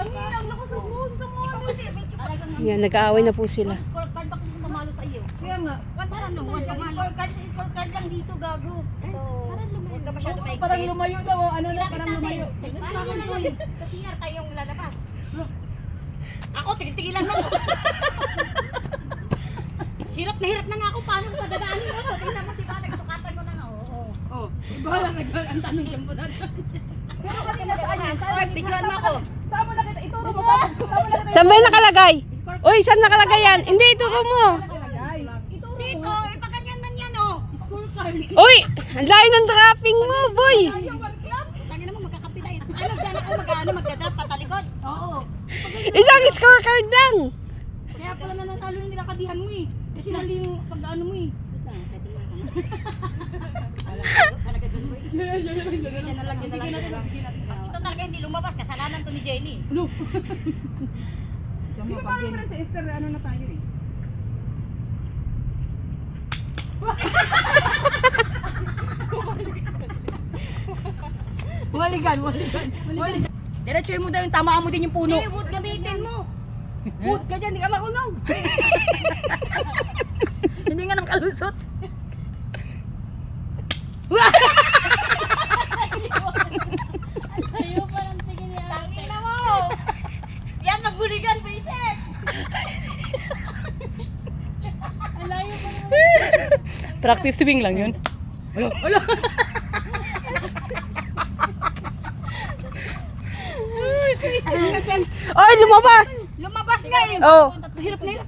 Ang hirap na sa moon sa mga. Ikaw kasi, Yan, nag-aaway na po sila. scorecard ba kung mamalo sa iyo? Kaya nga. Ano, scorecard lang dito, gago. Huwag ka masyado maigpit. Parang lumayo daw. Ano na, parang lumayo. Kasi nga tayong lalabas. Ako, tigil-tigilan mo. Hirap na nga ako. Paano padadaanin mo? Tingnan mo si Bala, sukatan mo na nga. Oo. Iba lang ang tanong dyan po natin. Pero kanina saan yan? Oy, picturean mo ako. Saan mo nakita? Ituro mo. Saan mo nakita? Saan ba yung nakalagay? Uy, saan nakalagay yan? Hindi, ituro mo. Dito, ipaganyan man yan, oh. Uy, ang layo ng dropping mo, boy. Tangin naman, magkakapi tayo. Ano, dyan ako magdadrop patalikod? Oo. Isang scorecard lang. Kaya pala nanalo yung nilakadihan mo eh. Kasi mali yung pag-ano mo eh. Ito talaga hindi lumabas, kasalanan to ni Jenny. Di ba parang sa Esther, ano na tayo eh? Waligan. Diretsuhin mo daw yung tamaan mo din yung puno. Wood, gamitin mo. Wood ka dyan, hindi ka makunog. Hindi nga nang kalusot. Ayaw pa ng tingin niya. Tangina mo! Yan, magbuligan, Vincent! Alayo pa naman. Practice swing lang yun. Ay, Oy, lumabas. lumabas nga eh! Oh. Hirap na hirap.